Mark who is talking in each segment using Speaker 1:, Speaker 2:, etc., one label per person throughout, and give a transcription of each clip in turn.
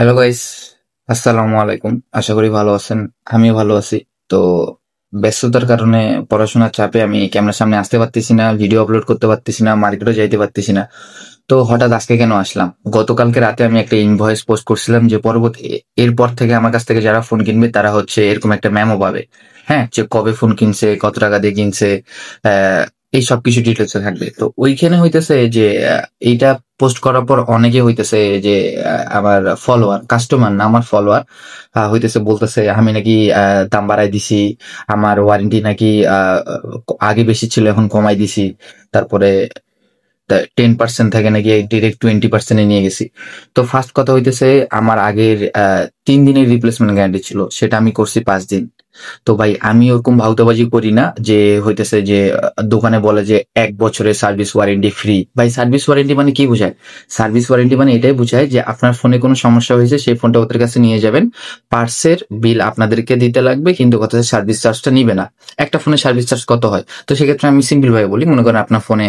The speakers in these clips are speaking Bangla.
Speaker 1: হ্যালো গাইস, আসসালামু আলাইকুম। আশা করি ভালো আছেন। আমিও ভালো আছি। তো ব্যস্ততার কারণে পড়াশোনার চাপে আমি ক্যামেরার সামনে আসতে পারতেছি না, ভিডিও আপলোড করতে পারতেছি না, মার্কেটও যাইতে পারতেছি না। তো হঠাৎ আজকে কেন আসলাম? গতকালকে রাতে আমি একটা ইনভয়েস পোস্ট করছিলাম যে পরবর্তী এরপর থেকে আমার কাছ থেকে যারা ফোন কিনবে তারা হচ্ছে এরকম একটা মেমো পাবে। হ্যাঁ, যে কবে ফোন কিনছে, কত টাকা দিয়ে কিনছে, আহ, এই সব কিছু ডিটেলস থাকবে। তো ওইখানে হইতেছে যে এইটা পোস্ট করার পর অনেকে হইতেছে যে আমার ফলোয়ার, কাস্টমার না আমার ফলোয়ার, হইতেছে বলতেছে আমি নাকি দাম বাড়াই দিছি, আমার ওয়ারেন্টি নাকি আগে বেশি ছিল এখন কমাই দিছি, তারপরে 10% থেকে নাকি ডিরেক্ট 20% নিয়ে গেছি। তো ফার্স্ট কথা হইতেছে আমার আগের 3 দিনের রিপ্লেসমেন্ট গ্যারান্টি ছিল, সেটা আমি করছি 5 দিন। তো ভাই আমি ওরকম ভাউতাবাজি করি না যে হইতেছে যে দোকানে বলে যে 1 বছরের সার্ভিস ওয়ারেন্টি ফ্রি। ভাই সার্ভিস ওয়ারেন্টি মানে কি বোঝায়? সার্ভিস ওয়ারেন্টি মানে এটাই বোঝায় যে আপনার ফোনে কোনো সমস্যা হয়েছে সেই ফোনটা ওদের কাছে নিয়ে যাবেন, পার্টসের বিল আপনাদেরকে দিতে লাগবে, কিন্তু কথা হচ্ছে সার্ভিস চার্জটা নিবে না। একটা ফোনের সার্ভিস চার্জ কত হয়? তো সেক্ষেত্রে আমি সিম্পল ভাবে বলি, মনে করেন আপনার ফোনে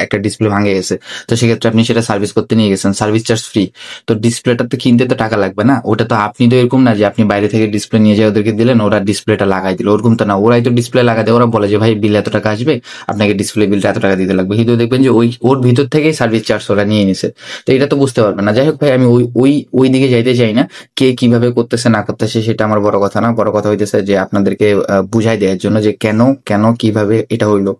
Speaker 1: একটা ডিসপ্লে ভাঙে গেছে, তো সেক্ষেত্রে আপনি সেটা সার্ভিস করতে নিয়ে গেছেন, সার্ভিস চার্জ ফ্রি। তো ডিসপ্লেটা তো কিনতে তো টাকা লাগবে না, ওটা তো আপনি তো এরকম না যে আপনি বাইরে থেকে ডিসপ্লে নিয়ে যায় ওদেরকে দিলেন, ওরা ডিসপ্লেটা লাগাই দিল, ওরকম তো না। ওরাই তো ডিসপ্লে লাগাই দেয়, ওরা বলে যে ভাই বিল এত টাকা আসবে, আপনাকে ডিসপ্লে বিলটা এত টাকা দিতে লাগবে, কিন্তু দেখবেন যে ওর ভিতর থেকেই সার্ভিস চার্জ ওরা নিয়ে নিছে। তো এটা তো বুঝতে পারবে না। যাই হোক ভাই, আমি ওই ওই ওই দিকে যাইতে চাই না। কে কিভাবে করতেছে না করতেছে সেটা আমার বড় কথা না, বড় কথা হইতেছে যে আপনাদেরকে বুঝাই দেওয়ার জন্য যে কেন কেন কিভাবে এটা হইলো।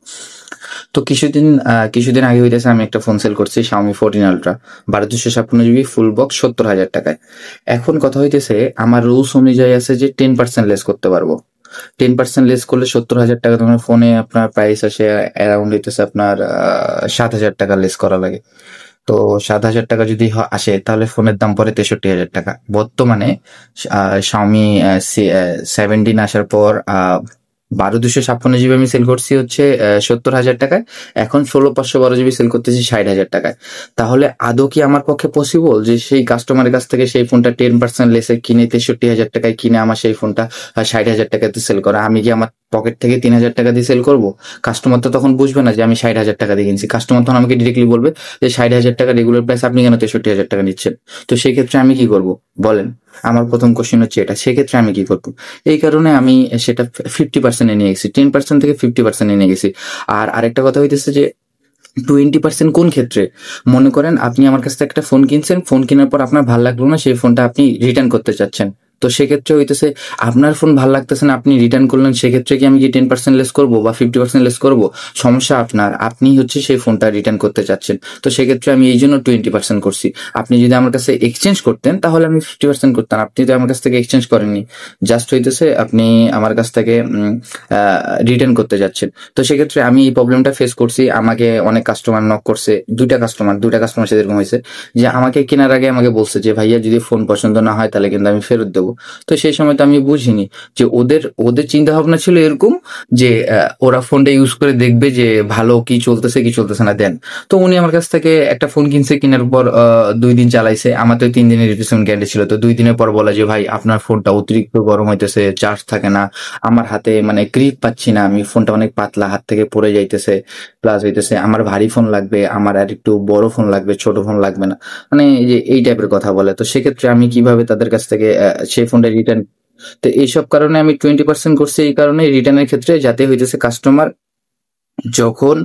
Speaker 1: তো কিছুদিন আগে হইতেছে আমি একটা ফোন সেল করছি, Xiaomi 14 Ultra, 1256 GB full box, 70,000 টাকায়। এখন কথা হইতেছে আমার রুলস অনুযায়ী আছে যে 10% লেস করতে পারবো। 10% লেস করলে 70,000 টাকা, তোমার ফোনে আপনার প্রাইস আসে অ্যারাউন্ড হইতেছে আপনার 7,000 টাকা লেস করা লাগে। তো 7,000 টাকা যদি আসে তাহলে ফোনের দাম পড়ে 63,000 টাকা বর্তমানে। Xiaomi 17 আসার পর 1256 জিবি আমি সেল করছি হচ্ছে 70,000 টাকায়। এখন 16,512 জিবি সেল করতেছি 60,000 টাকায়। তাহলে আদৌ কি আমার পক্ষে পসিবল যে সেই কাস্টমারের কাছ থেকে সেই ফোনটা 10% লেসে কিনে 63,000 টাকায় কিনে আমার সেই ফোনটা 60,000 টাকাতে সেল করা? আমি কি আমার পকেট থেকে 3,000 টাকা দিয়ে সেল করবো? কাস্টমার তো তখন বুঝবে না যে আমি 60,000 টাকা দিয়ে কিনছি। কাস্টমার তখন আমাকে ডিরেক্টলি বলবে যে 60,000 টাকা রেগুলার প্রাইস, আপনি কেন 63,000 টাকা নিচ্ছেন? তো সেই ক্ষেত্রে আমি কি করব বলেন? আমার প্রথম কোশ্চেন হচ্ছে এটা। সেক্ষেত্রে আমি কি করবো? এই কারণে আমি সেটা 50% নিয়ে গেছি, 10% থেকে 50% নিয়ে গেছি। আর আরেকটা কথা হইতেছে যে 20% কোন ক্ষেত্রে? মনে করেন আপনি আমার কাছ থেকে একটা ফোন কিনছেন, ফোন কেনার পর আপনার ভাল লাগলো না, সেই ফোনটা আপনি রিটার্ন করতে চাচ্ছেন। তো সেক্ষেত্রে হইতেছে আপনার ফোন ভাল লাগতেছে না, আপনি রিটার্ন করলেন, সেক্ষেত্রে কি আমি কি 10% লেস করবো বা 50% লেস করবো? সমস্যা আপনার, আপনি হচ্ছে সেই ফোনটা রিটার্ন করতে চাচ্ছেন। তো সেক্ষেত্রে আমি এই জন্য 20% করছি। আপনি যদি আমার কাছে এক্সচেঞ্জ করতেন তাহলে আমি 50% করতাম। আপনি তো আমার কাছ থেকে এক্সচেঞ্জ করেননি, জাস্ট হইতেছে আপনি আমার কাছ থেকে রিটার্ন করতে যাচ্ছেন। তো সেক্ষেত্রে আমি এই প্রবলেমটা ফেস করছি। আমাকে অনেক কাস্টমার নক করছে, দুইটা কাস্টমার সাথে এরকম হয়েছে যে আমাকে কেনার আগে আমাকে বলছে যে ভাইয়া যদি ফোন পছন্দ না হয় তাহলে কিন্তু আমি ফেরত দেবো। তো সেই সময় তো আমি বুঝিনি যে ওদের ওদের চিন্তা ভাবনা ছিল এরকম যে ওরা ফোনটা ইউজ করে দেখবে যে ভালো কি চলতেছে কি চলতেছে না, দেন। তো উনি আমার কাছ থেকে একটা ফোন কিনছে, কেনার পর 2 দিন চালাইছে। আমার তো 3 দিনের রিপ্লেসমেন্ট গ্যারান্টি ছিল। তো 2 দিনের পর বলা যে ভাই আপনার ফোনটা অতিরিক্ত গরম হইতেছে, চার্জ থাকে না, আমার হাতে মানে গ্রিপ পাচ্ছি না, আমি ফোনটা অনেক পাতলা, হাত থেকে পড়ে যাইতেছে, প্লাস হইতেছে আমার ভারী ফোন লাগবে, আমার আর একটু বড় ফোন লাগবে, ছোট ফোন লাগবে না। মানে এই যে এই টাইপের কথা বলে। তো সেক্ষেত্রে আমি কিভাবে তাদের কাছ থেকে সেই ফোনটা রিটার্ন? তো এইসব কারণে আমি 20% করছি, এই কারণে রিটার্নের ক্ষেত্রে যাতে হইতেছে কাস্টমার যখন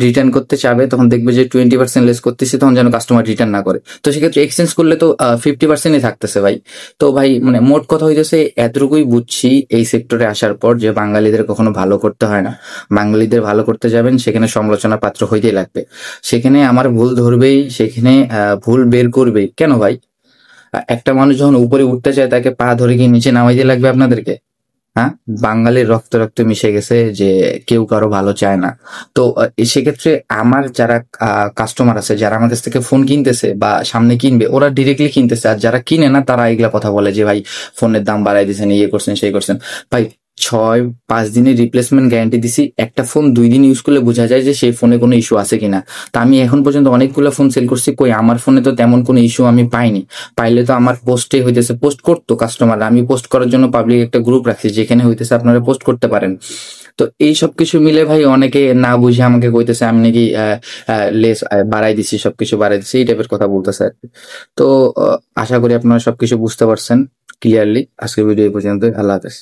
Speaker 1: রিটার্ন করতে চাবে তখন দেখবে যে 20% লেস করতেছি, তখন যেন কাস্টমার রিটার্ন না করে। তো সেক্ষেত্রে এক্সচেঞ্জ করলে তো 50%ই থাকতেছে ভাই। তো ভাই মানে মোট কথা হইতেছে এতটুকুই বুঝছি এই সেক্টরে আসার পর যে বাঙালিদের কখনো ভালো করতে হয় না। বাঙালিদের ভালো করতে যাবেন সেখানে সমালোচনার পাত্র হইতেই লাগবে। সেখানে আমার ভুল ধরবেই, সেখানে ভুল বের করবেই। কেন ভাই? একটা মানুষ যখন উপরে উঠতে চায় তাকে পা ধরে গিয়ে নিচে নামাই দিয়ে লাগবে আপনাদেরকে? হ্যাঁ, বাঙালির রক্ত রক্ত মিশে গেছে যে কেউ কারো ভালো চায় না। তো সেক্ষেত্রে আমার যারা কাস্টমার আছে, যারা আমার কাছ থেকে ফোন কিনতেছে বা সামনে কিনবে, ওরা ডিরেক্টলি কিনতেছে। আর যারা কিনে না তারা এগুলা কথা বলে যে ভাই ফোনের দাম বাড়াই দিয়েছেন, ইয়ে করছেন সেই করছেন। ভাই 6-5 দিনের রিপ্লেসমেন্ট গ্যারান্টি দিছি। একটা ফোন 2 দিন ইউজ করলে বোঝা যায় যে সেই ফোনে কোনো ইস্যু আছে কিনা। তা আমি এখন পর্যন্ত অনেকগুলো ফোন সেল করছি, কই আমার ফোনে তো তেমন কোনো ইস্যু আমি পাইনি। পাইলে তো আমার পোস্টে হইতেছে, পোস্ট করতো কাস্টমাররা, আমি পোস্ট করার জন্য পাবলিক একটা গ্রুপ রাখছি যেখানে হইতেছে আপনারা পোস্ট করতে পারেন। তো এই সবকিছু মিলে ভাই অনেকে না বুঝে আমাকে কইতেছে আমি নাকি লেস বাড়াই দিছি, সবকিছু বাড়াই দিছি, এই টাইপের কথা বলতেছে আর কি। তো আশা করি আপনারা সবকিছু বুঝতে পারছেন ক্লিয়ারলি। আজকের ভিডিও এই পর্যন্ত। আল্লাহ হাফেজ।